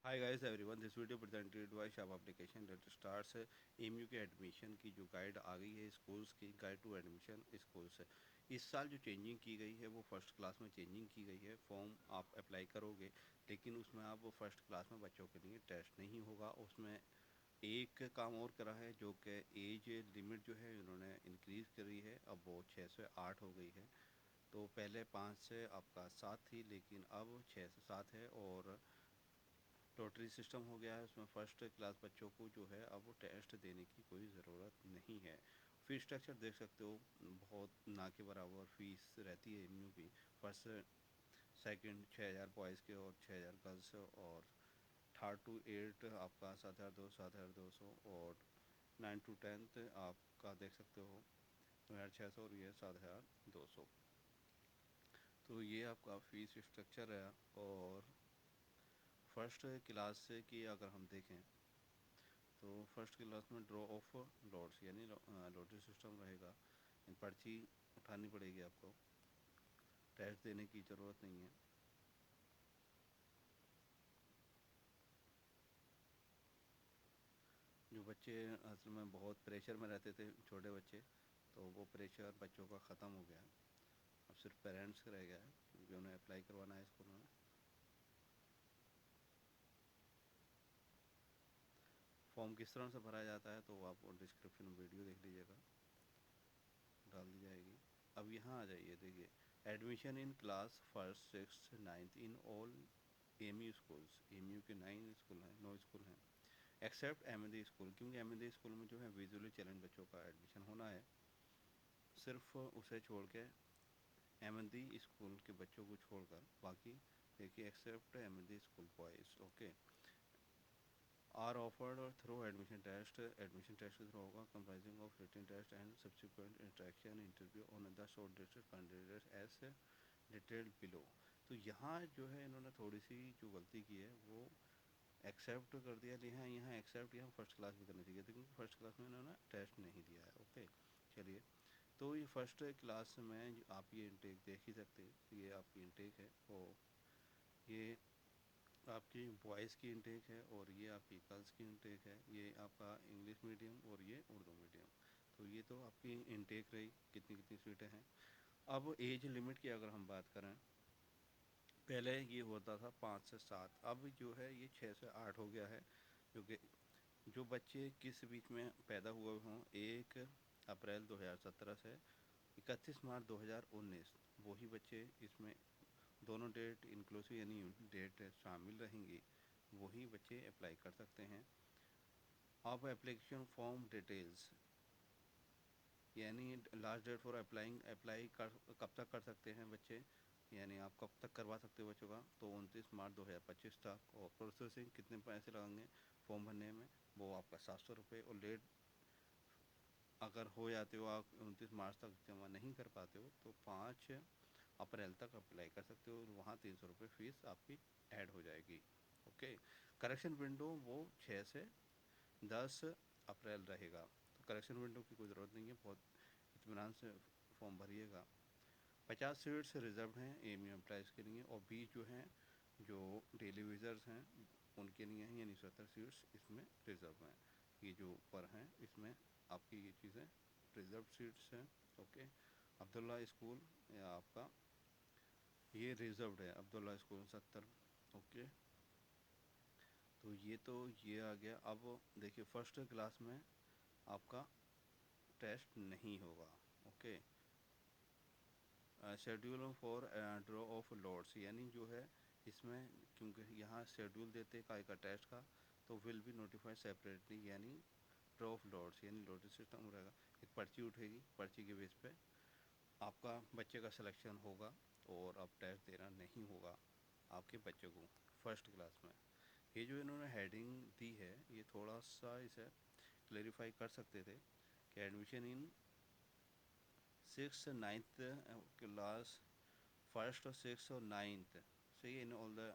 Hi guys everyone, this video presented by shop application that starts MU के admission की जो guide आ गई है स्कूल्स की, गाइड टू एडमिशन स्कूल्स है। इस साल जो चेंजिंग की गई है वो फर्स्ट क्लास में चेंजिंग की गई है। फॉर्म आप अप्लाई करोगे लेकिन उसमें आप फर्स्ट क्लास में बच्चों के लिए टेस्ट नहीं होगा। उसमें एक काम और करा है जो कि एज लिमिट जो है उन्होंने इंक्रीज़ करी है, अब वो 6 से 8 हो गई है। तो पहले 5 से आपका 7 थी लेकिन अब 6 से 7 है और लॉटरी सिस्टम हो गया है। उसमें फ़र्स्ट क्लास बच्चों को जो है अब वो टेस्ट देने की कोई ज़रूरत नहीं है। फ़ीस स्ट्रक्चर देख सकते हो, बहुत ना के बराबर फ़ीस रहती है एमयू की। फर्स्ट सेकंड 6,000 बॉयज़ के और 6,000 गर्ल्स, और थर्ड टू एट आपका 7,200 और 9 टू 10th आपका देख सकते हो 2,600 और ये 7,200। तो ये आपका फ़ीस स्ट्रक्चर है। और फर्स्ट क्लास की अगर हम देखें तो फर्स्ट क्लास में ड्रॉ ऑफ लॉट्स यानी लॉटरी सिस्टम रहेगा। पर्ची उठानी पड़ेगी आपको, टेस्ट देने की ज़रूरत नहीं है। जो बच्चे असल में बहुत प्रेशर में रहते थे, छोटे बच्चे, तो वो प्रेशर बच्चों का ख़त्म हो गया है। अब सिर्फ पेरेंट्स रह गया है क्योंकि उन्हें अप्लाई करवाना है स्कूल में। फॉर्म किस तरह से भरा जाता है तो आप डिस्क्रिप्शन में वीडियो देख लीजिएगा, डाल दी जाएगी। अब यहाँ आ जाइए, देखिए admission in class first six ninth in all M U schools. M U के 9 स्कूल हैं, 9 स्कूल हैं except M N D school, क्योंकि एम एन डी स्कूल में जो है विजुअली चैलेंज बच्चों का एडमिशन होना है। सिर्फ उसे छोड़ के एम एन डी स्कूल के बच्चों को छोड़कर बाकी देखिए except M N D school boys okay are offered और through admission test. Admission test के थ्रू होगा, comprising of written test and subsequent interaction interview on the shortlisted candidates as detailed below. तो यहाँ जो है इन्होंने थोड़ी सी जो गलती की है वो एक्सेप्ट कर दिया। यहाँ यहाँ एक्सेप्ट यहाँ फर्स्ट क्लास भी करना चाहिए था क्योंकि फर्स्ट क्लास में इन्होंने टेस्ट नहीं दिया है। ओके, चलिए। तो ये फर्स्ट क्लास में आप ये इंटेक देख ही सकते हैं, ये आपकी इंटेक है और ये आपकी बॉयज़ की इंटेक है और ये आपकी गर्ल्स की इंटेक है। ये आपका इंग्लिश मीडियम और ये उर्दू मीडियम। तो ये तो आपकी इंटेक रही, कितनी कितनी सीटें हैं। अब एज लिमिट की अगर हम बात करें, पहले ये होता था 5 से 7, अब जो है ये 6 से 8 हो गया है। क्योंकि जो बच्चे किस बीच में पैदा हुए हों, 1 अप्रैल 2017 से 31 मार्च 2019, वही बच्चे इसमें दोनों डेट इंक्लूसिव यानी डेट शामिल रहेंगी, वही बच्चे अप्लाई कर सकते हैं। अब एप्लीकेशन फॉर्म डिटेल्स यानी last date for applying, apply कर कब तक कर सकते हैं बच्चे, यानी आप कब तक करवा सकते हो बच्चों का, तो 29 मार्च 2025 तक। और प्रोसेसिंग कितने पैसे लगेंगे फॉर्म भरने में, वो आपका 700 रुपये। और लेट अगर हो जाते हो, आप 29 मार्च तक जमा नहीं कर पाते हो तो 5 अप्रैल तक अप्लाई कर सकते हो और वहाँ 300 रुपये फ़ीस आपकी ऐड हो जाएगी। ओके, करेक्शन विंडो वो 6 से 10 अप्रैल रहेगा। तो करेक्शन विंडो की कोई ज़रूरत नहीं है, बहुत इत्मीनान से फॉर्म भरिएगा। 50 सीट्स रिजर्व हैं एम यू एम्प्लॉयज़ के लिए और 20 जो हैं जो डेली यूज़र्स हैं उनके लिए हैं, यानी 70 सीट्स इसमें रिज़र्व हैं। ये जो ऊपर हैं इसमें आपकी ये चीज़ें रिज़र्व सीट्स हैं। ओके, अब्दुल्ला स्कूल या आपका ये रिज़र्व्ड है, अब्दुल्ला स्कूल 70। ओके, तो ये आ गया। अब देखिए फर्स्ट क्लास में आपका टेस्ट नहीं होगा। Okay, schedule for draw of lots यानी जो है इसमें, क्योंकि यहाँ शेड्यूल देते काय का टेस्ट का, तो विल बी नोटिफाइड सेपरेटली यानी ड्रॉ ऑफ लॉट्स यानी लॉटरी सिस्टम रहेगा। एक पर्ची उठेगी, पर्ची के बेस पे आपका बच्चे का सिलेक्शन होगा और अब टेस्ट देना नहीं होगा आपके बच्चे को फर्स्ट क्लास में। ये जो इन्होंने हेडिंग दी है ये थोड़ा सा इसे क्लेरिफाई कर सकते थे कि admission in 6th 9th class, first और 6th और 9th सही in all the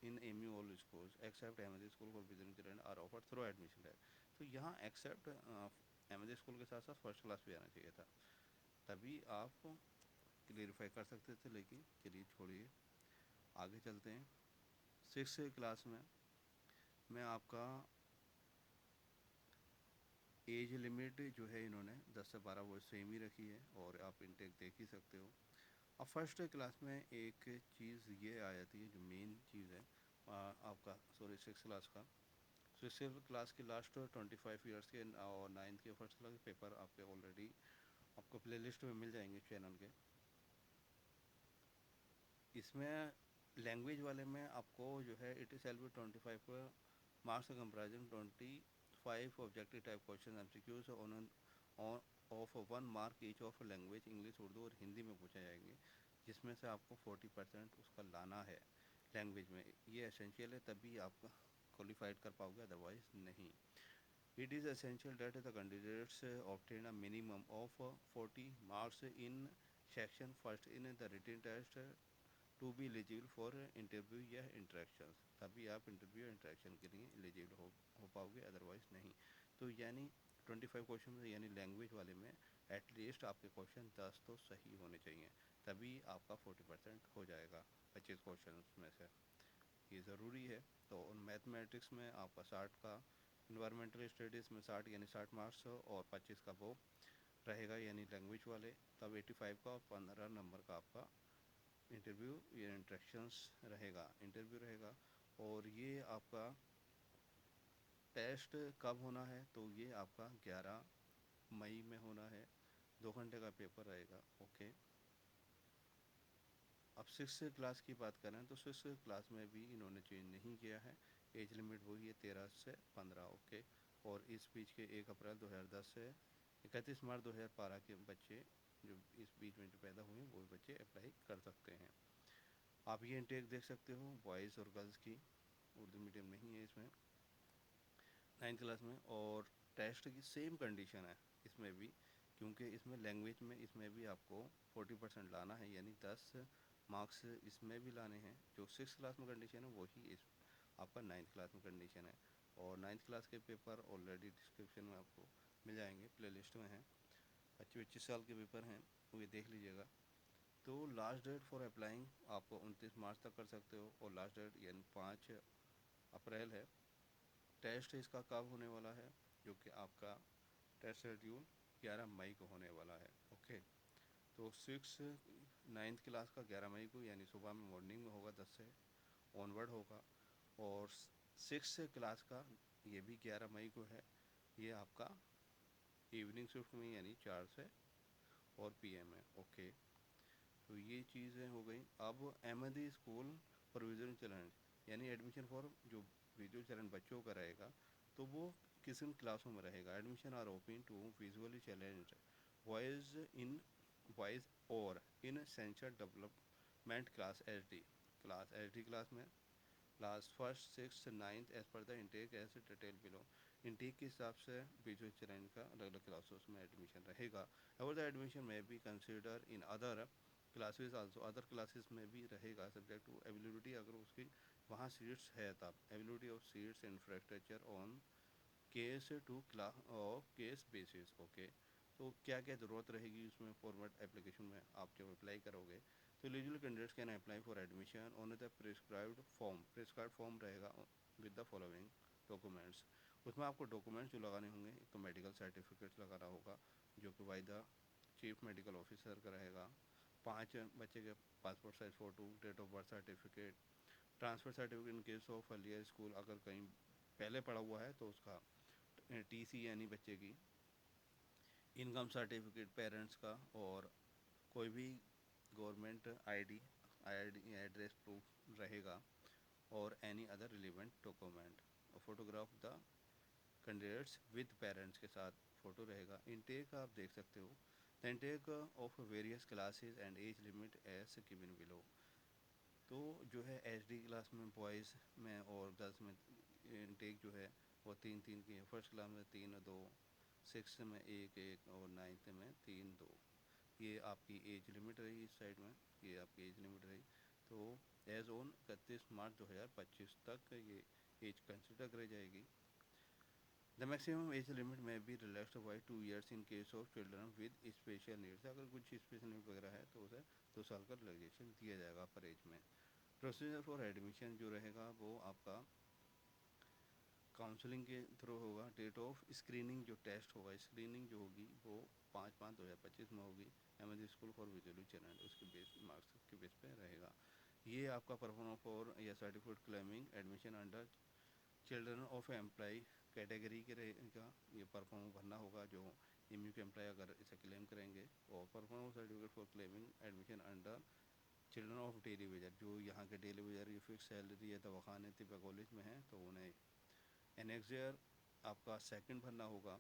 in M U all schools except M school for visiting children are offer through admission है। तो यहाँ एक्सेप्ट एम स्कूल के साथ साथ फर्स्ट क्लास भी आना चाहिए था, तभी आप क्लियरिफाई कर सकते थे। लेकिन चलिए छोड़िए, आगे चलते हैं। 6th क्लास में में आपका एज लिमिट जो है इन्होंने 10 से 12 वो सेम ही रखी है, और आप इनटेक देख ही सकते हो। अब फर्स्ट क्लास में एक चीज़ ये आ जाती है जो मेन चीज़ है आपका, सॉरी, सिक्स क्लास का। सिक्स क्लास के लास्ट 25 ईयर्स के और नाइन्थ के फर्स्ट क्लास के पेपर आपके ऑलरेडी आपको प्ले लिस्ट में मिल जाएंगे चैनल के। इसमें लैंग्वेज वाले में आपको जो है it is L 25 marks comparison 25 objective type question MCQs on off 1 mark each of language, English, Urdu और हिंदी में पूछे जाएंगे, जिसमें से आपको 40% उसका लाना है लैंग्वेज में। ये एसेंशियल है, तभी आप क्वालिफाइड कर पाओगे, अदरवाइज नहीं। It is essential that the candidates obtain a minimum of 40 marks in section first in the written test to be eligible for interview या इंटरेक्शंस, तभी आप इंटरव्यू या इंटरेक्शन के लिए एलिजिबल हो पाओगे, अदरवाइज नहीं। तो यानी 25 क्वेश्चन में, यानी लैंग्वेज वाले में एटलीस्ट आपके क्वेश्चन 10 तो सही होने चाहिए, तभी आपका 40% हो जाएगा 25 क्वेश्चन में से। ये ज़रूरी है। तो उन मैथमेटिक्स में आपका 60 का, इन्वायरमेंटल स्टडीज़ में 60 यानी 60 मार्क्स, और 25 का वो रहेगा यानी लैंग्वेज वाले, तब 85 का, और 15 नंबर का आपका इंटरव्यू या इंट्रैक्शंस रहेगा, इंटरव्यू रहेगा। और ये आपका टेस्ट कब होना है, तो ये आपका 11 मई में होना है, 2 घंटे का पेपर रहेगा। ओके। अब सिक्स क्लास की बात करें तो सिक्स क्लास में भी इन्होंने चेंज नहीं किया है, एज लिमिट वही है 13 से 15। ओके। और इस बीच के 1 अप्रैल 2010 से 31 मार्च 2012 के बच्चे जो इस बीच में जो पैदा हुए हैं वो बच्चे अप्लाई कर सकते हैं। आप ये इंटेक देख सकते हो बॉयज़ और गर्ल्स की, उर्दू मीडियम नहीं है इसमें 9th क्लास में। और टेस्ट की सेम कंडीशन है इसमें भी, क्योंकि इसमें लैंग्वेज में इसमें भी आपको 40% लाना है, यानी 10 मार्क्स इसमें भी लाने हैं। जो 6th क्लास में कंडीशन है वही इस आपका 9th क्लास में कंडीशन है। और 9th क्लास के पेपर ऑलरेडी डिस्क्रिप्शन में आपको मिल जाएंगे, प्ले लिस्ट में हैं, 25-25 साल के पेपर हैं, वो ये देख लीजिएगा। तो लास्ट डेट फॉर अप्लाइंग आपको 29 मार्च तक कर सकते हो, और लास्ट डेट यानी 5 अप्रैल है। टेस्ट इसका कब होने वाला है, जो कि आपका टेस्ट शेड्यूल 11 मई को होने वाला है। ओके। तो 9th क्लास का 11 मई को, यानी सुबह में मॉर्निंग में होगा, 10 से ऑनवर्ड होगा। और 6th क्लास का ये भी 11 मई को है, ये आपका इवनिंग शिफ्ट में, यानी 4 से और PM में। ओके। तो ये चीज़ें हो गई। अब Ahmadi school for visual challenge, यानी एडमिशन फॉर जो विजुअल चैलेंज बच्चों का रहेगा, तो वो किस क्लासों में रहेगा। Admission are open to visually challenge boys in boys और इन सेंशल डेवलपमेंट क्लास में class first 6 9 as per the intake as detail below. Intake के हिसाब से विजुअल चैलेंज का अलग अलग क्लासेस में एडमिशन रहेगा। और द एडमिशन में भी consider in other classes also, other classes में भी रहेगा, सब्जेक्ट टू एबिलिटी, अगर उसकी वहाँ सीट्स है तब, ability of seats infrastructure on case to class और केस बेसिस। ओके। तो क्या क्या ज़रूरत रहेगी उसमें फॉरवर्ड एप्लीकेशन में आप जब अप्लाई करोगे, तो eligible candidates can apply for admission on the prescribed form रहेगा विद द फॉलोइंग डॉक्यूमेंट्स। उसमें आपको डॉक्यूमेंट्स जो लगाने होंगे, एक तो मेडिकल सर्टिफिकेट्स लगाना होगा, जो कि by the chief medical officer का रहेगा। 5 बच्चे के passport size photo, date of birth certificate, transfer certificate in case of earlier school, अगर कहीं पहले पढ़ा हुआ है तो उसका TC यानी बच्चे की, इनकम सर्टिफिकेट पेरेंट्स का, और कोई भी गवर्नमेंट ID एड्रेस प्रूफ रहेगा, और एनी अदर रिलेवेंट डॉक्यूमेंट, और photograph the candidates with parents के साथ फ़ोटो रहेगा। इनटेक आप देख सकते हो, the intake of various classes and age limit as given below. तो जो है HD क्लास में बॉयज़ में और गर्ल्स में इनटेक जो है वो 3-3 की है। फर्स्ट क्लास में 3-2, 6 में 1-1, और 9th में 3-2। ये आपकी एज लिमिट रही इस साइड में, ये आपकी एज लिमिट रही। तो एज ऑन 31 मार्च 2025 तक ये एज कंसिडर करी जाएगी। द मैक्सिमम एज लिमिट में भी relaxed by 2 years in case of children with special needs, अगर कुछ स्पेशल नीड वगैरह है तो उसे 2 साल का रिलैक्सेशन दिया जाएगा पर एज में। प्रोसीजर फॉर एडमिशन जो रहेगा वो आपका काउंसलिंग के थ्रू होगा। डेट ऑफ स्क्रीनिंग जो टेस्ट होगा, स्क्रीनिंग जो होगी वो 5/5/2025 में होगी। M school for visually challenge उसके बेस मार्क्स के बेस पे रहेगा। ये आपका परफॉर्मेंस फॉर या certificate claiming admission under children of employ category के रहेगा। ये परफॉर्मेंस भरना होगा जो एम के एम्प्लॉय अगर इसे क्लेम करेंगे। और performance certificate for claiming admission under children of daily Vaser, जो यहाँ के डेली वेजर की फिक्स सैलरी है दवाखाने तिब्बा कॉलेज में है तो उन्हें एनेक्सियर आपका सेकंड भरना होगा।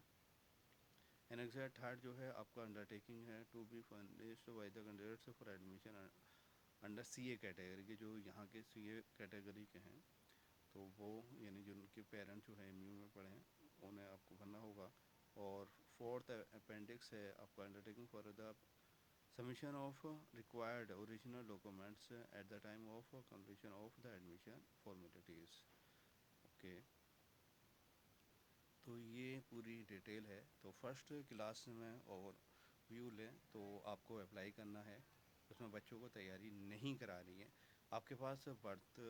एनेक्सियर थर्ड जो है आपका अंडरटेकिंग है to be furnished by the candidates for admission under CA category के, जो यहाँ के सीए कैटेगरी के हैं तो वो यानी जिनके पेरेंट्स जो है एमयू में पढ़े हैं उन्हें आपको भरना होगा। और फोर्थ अपेंडिक्स है आपका undertaking for the submission of required original documents at the time of completion of the admission formalities. Okay, तो ये पूरी डिटेल है। तो फर्स्ट क्लास में और व्यू लें तो आपको अप्लाई करना है, उसमें बच्चों को तैयारी नहीं करानी है। आपके पास बर्थ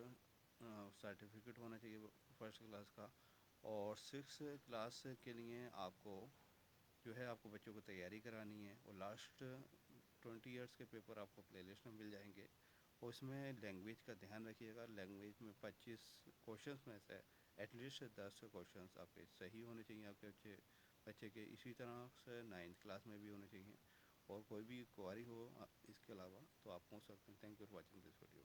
सर्टिफिकेट होना चाहिए फर्स्ट क्लास का। और सिक्स क्लास के लिए आपको जो है आपको बच्चों को तैयारी करानी है। और लास्ट 20 ईयर्स के पेपर आपको प्लेलिस्ट में मिल जाएंगे। और उसमें लैंग्वेज का ध्यान रखिएगा। लैंग्वेज में 25 क्वेश्चंस में से एटलीस्ट 10 क्वेश्चंस आपके सही होने चाहिए आपके बच्चे के। इसी तरह से 9th क्लास में भी होने चाहिए। और कोई भी क्वारी हो इसके अलावा तो आप पूछ सकते हैं। Thank you for watching this video.